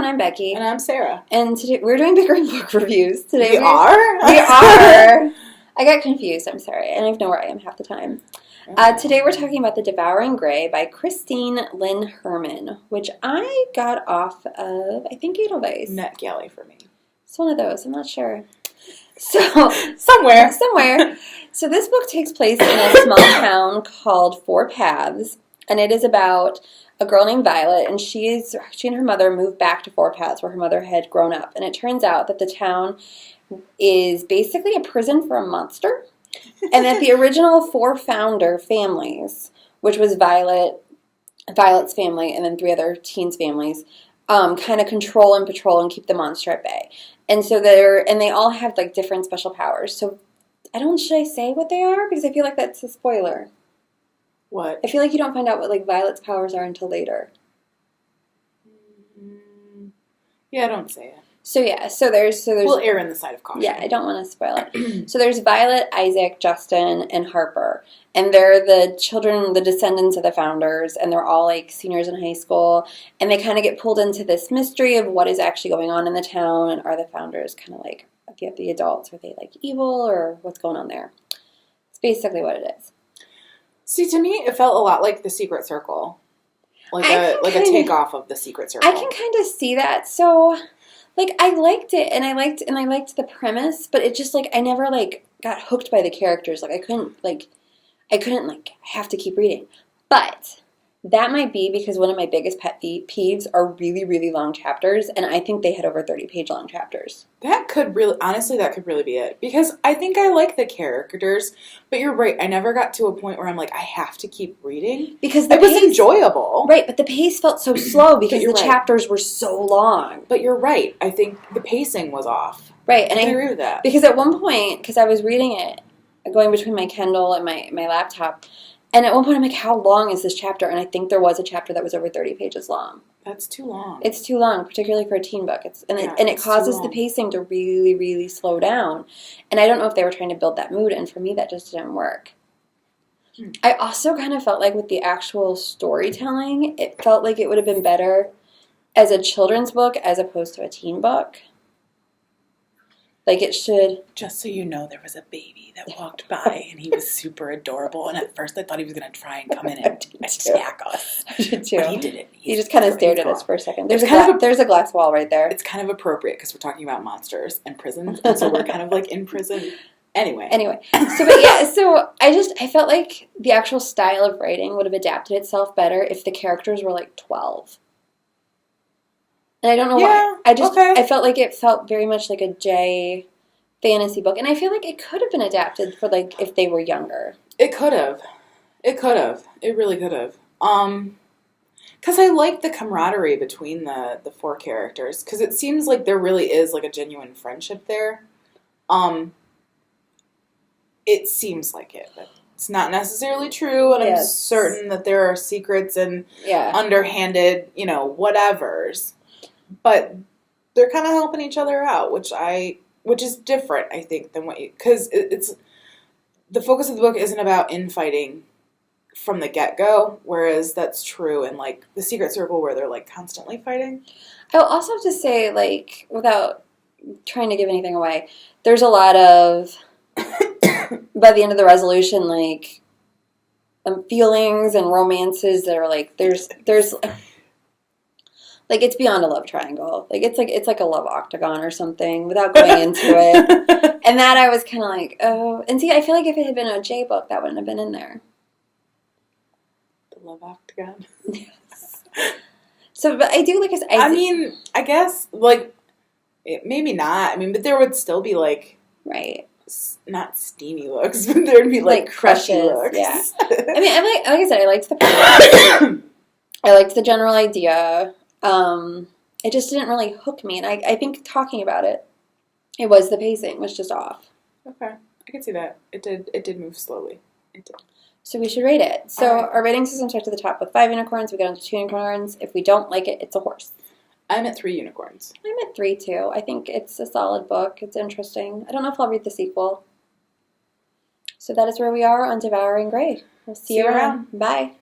and I'm Becky. And I'm Sarah. And today we're doing Bickering book reviews. Today we are? We are. I got confused, I'm sorry. And I know where I am half the time. Today we're talking about The Devouring Grey by Christine Lynn Herman, which I got off of, I think, Edelweiss. NetGalley for me. It's one of those, I'm not sure. So Somewhere. So this book takes place in a small town called Four Paths, and it is about a girl named Violet, and she and her mother moved back to Four Paths where her mother had grown up. And it turns out that the town is basically a prison for a monster, and that the original four founder families, which was Violet's family, and then three other teens' families, kind of control and patrol and keep the monster at bay. And so they all have like different special powers. So should I say what they are? Because I feel like that's a spoiler. What? I feel like you don't find out what like Violet's powers are until later. Yeah, don't say it. So there's we'll err on the side of caution. Yeah, I don't want to spoil it. So there's Violet, Isaac, Justin, and Harper, and they're the children, the descendants of the founders, and they're all like seniors in high school, and they kind of get pulled into this mystery of what is actually going on in the town, and are the founders kind of like the adults, are they like evil, or what's going on there? It's basically what it is. See, to me, it felt a lot like The Secret Circle, like a takeoff of The Secret Circle. I can kind of see that. So, like, I liked it, and I liked the premise, but it just like I never like got hooked by the characters. Like I couldn't have to keep reading. But that might be because one of my biggest pet peeves are really, really long chapters, and I think they had over 30-page long chapters. That could really be it. Because I think I like the characters, but you're right, I never got to a point where I'm like, I have to keep reading. Because it was enjoyable. Right, but the pace felt so slow because the chapters were so long. But you're right, I think the pacing was off. Right, and I agree with that. Because at one point, because I was reading it, going between my Kindle and my laptop, and at one point I'm like, how long is this chapter? And I think there was a chapter that was over 30 pages long. That's too long. It's too long, particularly for a teen book. It causes the pacing to really, really slow down. And I don't know if they were trying to build that mood, and for me that just didn't work. I also kind of felt like with the actual storytelling, it felt like it would have been better as a children's book as opposed to a teen book. Like it should. Just so you know, there was a baby that walked by, and he was super adorable. And at first, I thought he was going to try and come in and attack us. I did too. But he didn't. He just kind of stared at us for a second. There's a glass wall right there. It's kind of appropriate because we're talking about monsters and prisons, and so we're kind of like in prison. Anyway. So I felt like the actual style of writing would have adapted itself better if the characters were like 12. And I don't know why. I felt like it felt very much like a J fantasy book. And I feel like it could have been adapted for, like, if they were younger. It could have. It really could have. Because I like the camaraderie between the four characters. Because it seems like there really is, like, a genuine friendship there. It seems like it. But it's not necessarily true. And I'm certain that there are secrets and underhanded, whatevers. But they're kind of helping each other out, which is different, I think, than because it's the focus of the book isn't about infighting from the get-go, whereas that's true in like The Secret Circle where they're like constantly fighting. I'll also have to say, like, without trying to give anything away, there's a lot of by the end of the resolution, like feelings and romances that are like there's. Like, it's beyond a love triangle. Like it's like a love octagon or something without going into it. And that I was kind of like, oh. And see, I feel like if it had been a J book, that wouldn't have been in there. The love octagon? Yes. So, but I do, like I mean, I guess, like, maybe not. I mean, but there would still be, like... Right. Not steamy looks, but there'd be, like crushy looks. Yeah. I mean, like I said, I liked the premise. I liked the general idea. It just didn't really hook me, and I think talking about it was the pacing was just off. Okay, I can see that. It did move slowly. It did. So we should rate it. So our rating system starts at the top with 5 unicorns. We get on to 2 unicorns. If we don't like it, it's a horse. I'm at 3 unicorns. I'm at 3 too. I think it's a solid book. It's interesting. I don't know if I'll read the sequel. So that is where we are on Devouring Grey. We'll see you around. Bye.